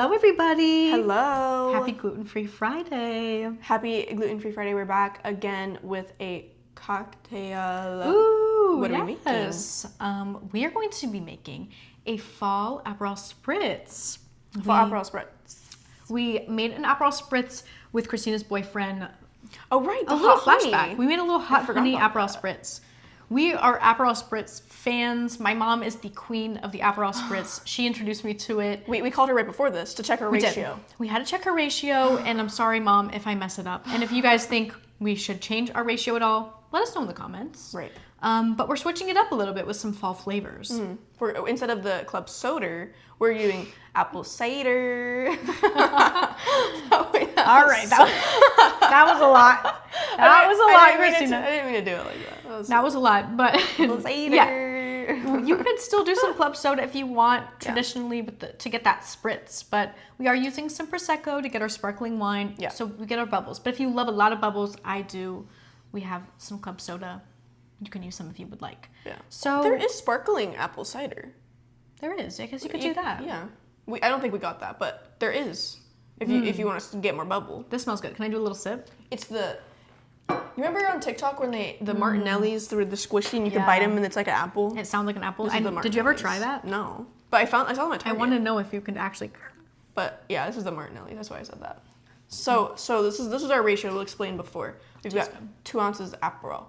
Hello, everybody. Hello. Happy Gluten-Free Friday. Happy Gluten-Free Friday. We're back again with a cocktail. Ooh, what are we making? We are going to be making a fall Aperol Spritz. Fall Aperol Spritz. We made an Aperol Spritz with Kristina's boyfriend. Oh, right. A little flashback. We made a little hot honey Aperol Spritz. We are Aperol Spritz fans. My mom is the queen of the Aperol Spritz. She introduced me to it. We called her right before this to check her ratio. We had to check her ratio, and I'm sorry, Mom, if I mess it up. And if you guys think we should change our ratio at all, let us know in the comments. Right. But we're switching it up a little bit with some fall flavors. Instead of the club soda, we're doing apple cider. All right, that was a lot. That was a lot, Kristina. I didn't mean to do it like that. That was a lot, but cider. Yeah, you could still do some club soda if you want traditionally to get that spritz. But we are using some prosecco to get our sparkling wine, so we get our bubbles. But if you love a lot of bubbles, I do. We have some club soda. You can use some if you would like. Yeah. So there is sparkling apple cider. There is. I guess you could do that. Yeah. I don't think we got that, but there is. If you want us to get more bubble. This smells good. Can I do a little sip? It's the. You remember on TikTok when the Martinellis were the squishy and you can bite them and it's like an apple? It sounds like an apple. Did you ever try that? No. But I saw them at Target. I want to know if you could actually. But yeah, this is the Martinelli. That's why I said that. So this is our ratio. We'll explain before. We've got 2 ounces Aperol,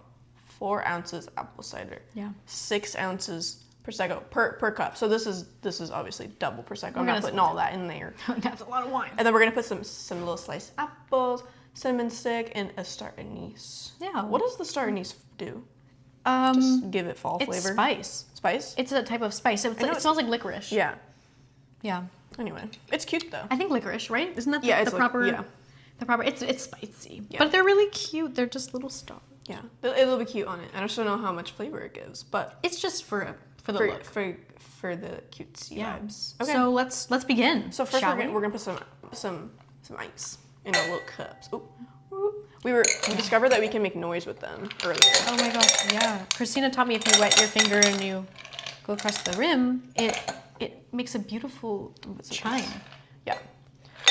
4 ounces apple cider, 6 ounces prosecco per cup. So this is obviously double prosecco. I'm not putting all that in there. That's a lot of wine. And then we're gonna put some little sliced apples, cinnamon stick, and a star anise. Yeah. What does the star anise do? Just give it fall flavor. It's spice. Spice? It's a type of spice. It smells like licorice. Yeah. Yeah. Anyway, it's cute though. I think licorice, right? Isn't that the proper? The proper. It's spicy, but they're really cute. They're just little stars. Yeah, it'll be cute on it. I just don't know how much flavor it gives, but it's just for the look. For the cutesy vibes. Okay. So let's begin. So first we're gonna put some ice in our little cups. Ooh. We discovered that we can make noise with them earlier. Oh my gosh, yeah. Kristina taught me if you wet your finger and you go across the rim, it makes a beautiful chime. Yeah.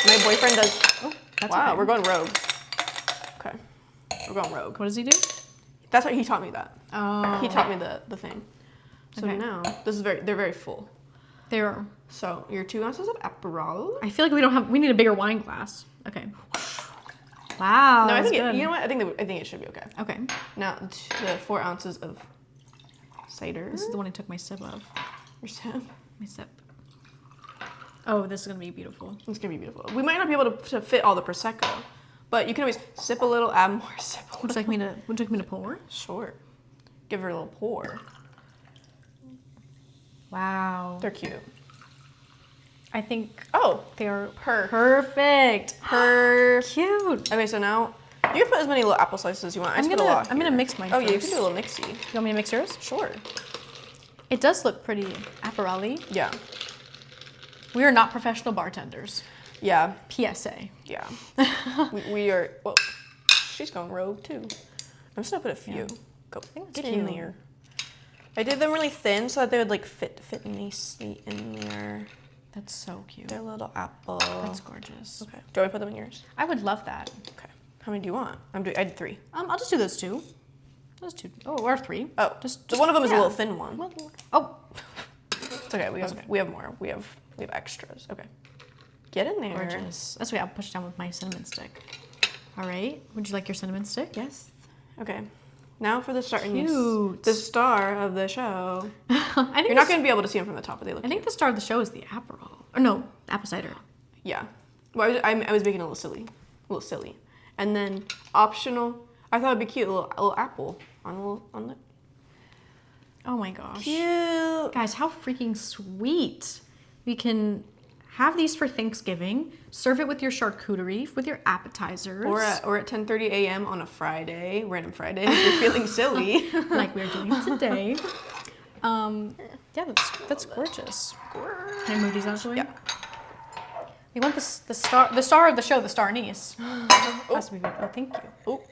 My boyfriend does. Oh, that's wow, okay. we're going rogue. Okay, we're going rogue. What does he do? That's what he taught me that. Oh. He taught me the thing. So now they're very full. They are. So your 2 ounces of Aperol. I feel like we need a bigger wine glass. Okay. Wow. No, I think you know what? I think it should be okay. Okay. Now the 4 ounces of cider. This is the one I took my sip of. Your sip. My sip. Oh, this is gonna be beautiful. It's gonna be beautiful. We might not be able to fit all the prosecco, but you can always sip a little, add more, sip a little. Would you like me to pour? Sure. Give her a little pour. Wow. They're cute. I think. Oh, they are perfect. Cute. Okay, so now you can put as many little apple slices as you want. I'm gonna mix mine. Oh first. yeah, you can do a little mixy. You want me to mix yours? Sure. It does look pretty Aperol-y. Yeah. We are not professional bartenders. Yeah. PSA. Yeah. we are. Well, she's going rogue too. I'm just gonna put a few. Yeah. Go. Get in there. I did them really thin so that they would like fit nicely in there. That's so cute. They're a little apple. That's gorgeous. Okay. Do I put them in yours? I would love that. Okay. How many do you want? I did 3. I'll just do those 2. Those 2. Oh, or 3. Oh, just one of them is a little thin one. Oh. It's okay. We have more. We have extras. Okay. Get in there. Gorgeous. That's why I'll push down with my cinnamon stick. All right. Would you like your cinnamon stick? Yes. Okay. Now for the star anise. Cute. The star of the show. You're not going to be able to see them from the top, but they look. I think the star of the show is the Aperol. Or no, apple cider. Yeah. Well, I was making a little silly, and then optional. I thought it'd be cute, a little apple on the. Oh my gosh. Cute. Guys, how freaking sweet. We can have these for Thanksgiving. Serve it with your charcuterie, with your appetizers. Or at 10:30 a.m. on a Friday, random Friday, if you're feeling silly. Like we're doing today. Yeah, that's gorgeous. Can I move these out of the way? Yeah. We want the star of the show, the star anise. Has to be good. Oh, thank you. Oh.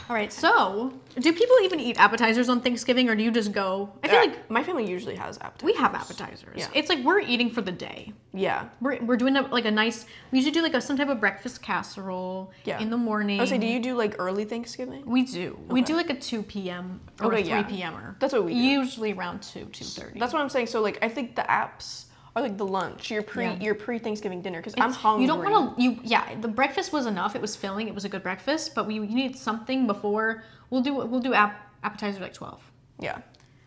All right, so do people even eat appetizers on Thanksgiving, or do you just go? I feel like my family usually has appetizers. we have appetizers. Yeah. It's like we're eating for the day. Yeah. We're doing a nice. We usually do like some type of breakfast casserole in the morning. I was like, do you do like early Thanksgiving? We do. Okay. We do like a 2 p.m. or a 3 p.m.er. That's what we do. Usually around 2:30. That's what I'm saying. So like, I think the apps are like the lunch, your pre-Thanksgiving dinner, because I'm hungry. You don't want to. The breakfast was enough. It was filling. It was a good breakfast, but you need something before. We'll do appetizer like 12. Yeah,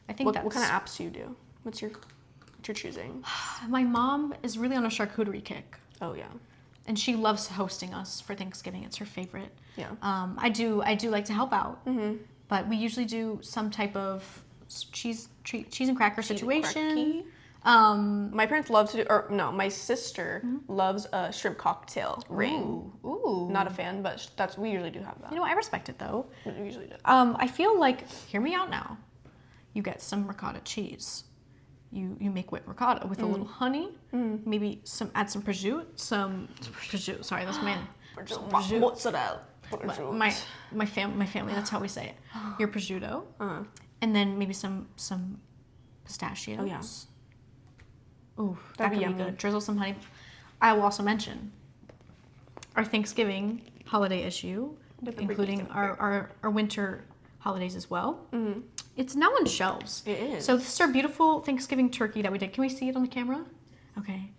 I think what kind of apps do you do? What's your choosing? My mom is really on a charcuterie kick. Oh yeah, and she loves hosting us for Thanksgiving. It's her favorite. Yeah. I do like to help out, but we usually do some type of cheese and cracker situation. My parents love to do, or no, my sister loves a shrimp cocktail ring. Ooh. Not a fan, but we usually do have that. You know, I respect it though. We usually do. I feel like, hear me out now. You get some ricotta cheese. You make whipped ricotta with a little honey. Maybe add some prosciutto. Sorry, that's my mozzarella. My family. That's how we say it. Your prosciutto, and then maybe some pistachios. Oh yeah. Ooh, that could be good. Drizzle some honey. I will also mention our Thanksgiving holiday issue, including our winter holidays as well. It's now on shelves. It is. So this is our beautiful Thanksgiving turkey that we did. Can we see it on the camera? Okay.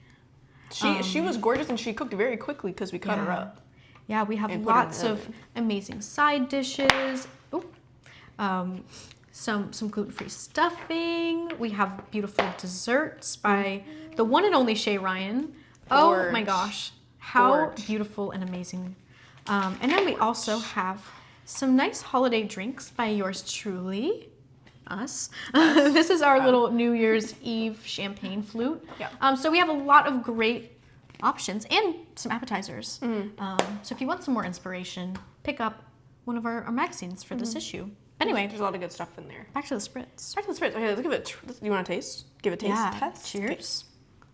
She was gorgeous, and she cooked very quickly because we cut her up. Yeah, we have lots of amazing side dishes. Ooh. Some gluten-free stuffing. We have beautiful desserts by the one and only Shay Ryan. Oh my gosh, how beautiful and amazing. And then we also have some nice holiday drinks by yours truly, us. This is our little New Year's Eve champagne flute. Yeah. So we have a lot of great options and some appetizers. So if you want some more inspiration, pick up one of our magazines for this issue. Anyway, there's a lot of good stuff in there. Back to the spritz. Okay, let's give it. You want to taste? Give a taste test. Cheers.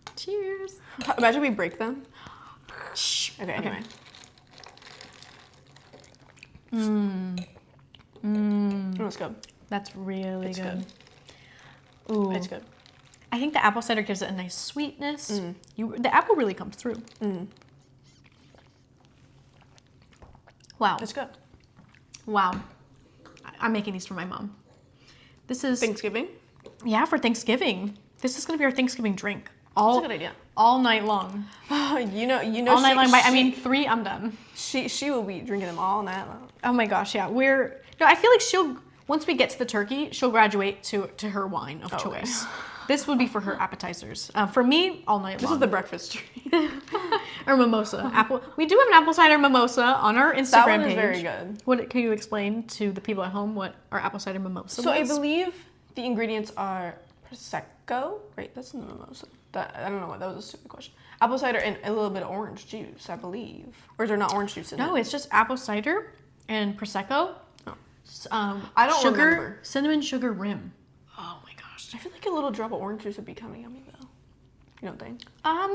Okay. Cheers. Imagine we break them. Okay. Anyway. That's good. That's really good. Ooh. It's good. I think the apple cider gives it a nice sweetness. The apple really comes through. Wow. It's good. Wow. I'm making these for my mom. This is Thanksgiving? Yeah, for Thanksgiving. This is going to be our Thanksgiving drink. That's a good idea. All night long. you know. All night long. I mean, 3, I'm done. She will be drinking them all night long. Oh my gosh, yeah. I feel like once we get to the turkey, she'll graduate to her wine of choice. This would be for her appetizers. For me, all night long. This is the breakfast drink. Or mimosa. We do have an apple cider mimosa on our Instagram that one is page. very good. Can you explain to the people at home what our apple cider mimosa So is? I believe the ingredients are prosecco. Right, that's in the mimosa. I don't know what, that was a stupid question. Apple cider and a little bit of orange juice, I believe. Or is there not orange juice in it? No, it's just apple cider and prosecco. I don't remember. Cinnamon sugar rim. Oh my gosh. I feel like a little drop of orange juice would be kind of yummy though. You don't think?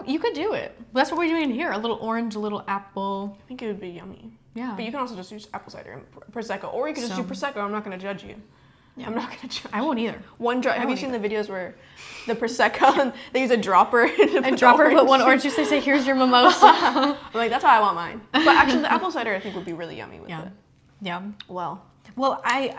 You could do it. That's what we're doing here. A little orange, a little apple. I think it would be yummy. Yeah. But you can also just use apple cider and prosecco, or you could just do prosecco. I'm not going to judge you. Yeah. I'm not going to judge. I won't either. Have you seen the videos where the prosecco and they use a dropper? Put one orange juice. They say, "Here's your mimosa." I'm like, that's how I want mine. But actually, the apple cider I think would be really yummy with it. Yeah. Well, I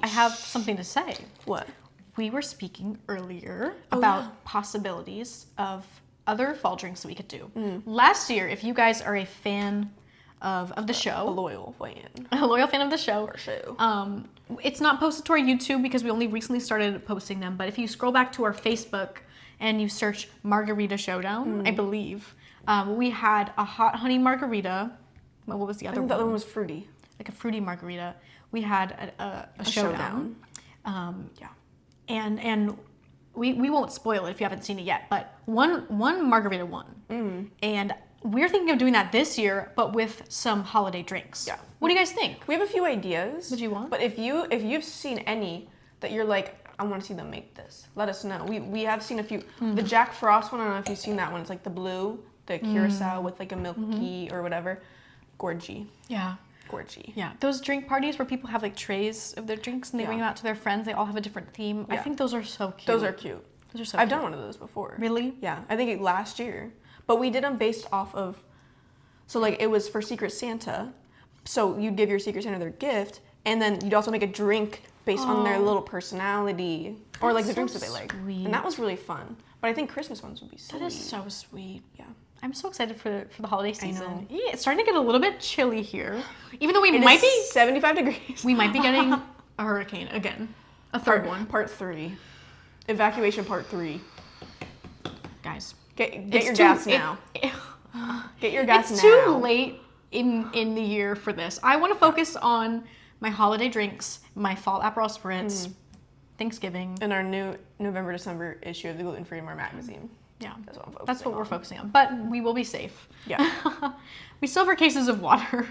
have something to say. What? We were speaking earlier about possibilities of other fall drinks that we could do. Last year, if you guys are a fan of the show, a loyal fan of the show, it's not posted to our YouTube because we only recently started posting them. But if you scroll back to our Facebook and you search Margarita Showdown, I believe we had a hot honey margarita. What was the other one? The other one was fruity, like a fruity margarita. We had a showdown. And we won't spoil it if you haven't seen it yet, but one margarita won. And we're thinking of doing that this year, but with some holiday drinks. Yeah. What do you guys think? We have a few ideas. What do you want? But if you've seen any that you're like, I want to see them make this, let us know. We have seen a few. The Jack Frost one, I don't know if you've seen that one. It's like the blue, the curacao with like a milky or whatever. Gorgy. Yeah. scorchy. Yeah, those drink parties where people have like trays of their drinks and they bring them out to their friends. They all have a different theme. I think those are so cute. Those are cute. Those are so I've cute. done one of those before. Really? Yeah, I think last year. But we did them based off of, so like it was for Secret Santa. So you'd give your Secret Santa their gift, and then you'd also make a drink based on their little personality or like the drinks that they like. And that was really fun. But I think Christmas ones would be so That is so sweet. Yeah. I'm so excited for the holiday season. I know. Yeah, it's starting to get a little bit chilly here. Even though we might be 75 degrees. We might be getting a hurricane again. A third one. Part 3. Evacuation part 3. Guys. Get your gas now. Get your gas now. It's too late in the year for this. I want to focus on my holiday drinks, my fall Aperol Spritz, Thanksgiving. And our new November-December issue of the Gluten-Free magazine. Yeah, that's what we're focusing on. But we will be safe. Yeah. We still have our cases of water.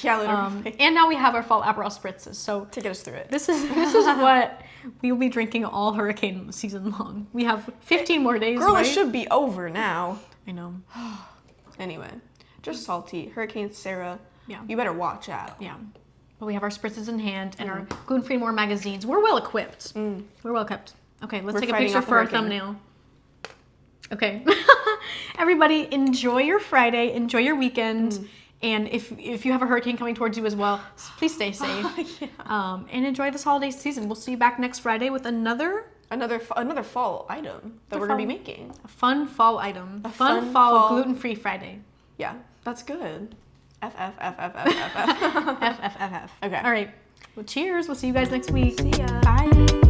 Yeah, literally. And now we have our fall Aperol Spritzes. So to get us through it. This is what we will be drinking all hurricane season long. We have 15 more days. Girl, right? it should be over now. I know. Anyway, just salty. Hurricane Sarah. Yeah. You better watch out. Yeah. But we have our spritzes in hand and our Gluten-Free More magazines. We're well equipped. We're well equipped. Okay, let's take a picture for our thumbnail. Okay. Everybody, enjoy your Friday. Enjoy your weekend. And if you have a hurricane coming towards you as well, please stay safe. And enjoy this holiday season. We'll see you back next Friday with another fall item that we're going to be making. A fun fall item. A fun fall Gluten-Free Friday. Yeah, that's good. F. F. Okay. All right. Well, cheers. We'll see you guys next week. See ya. Bye.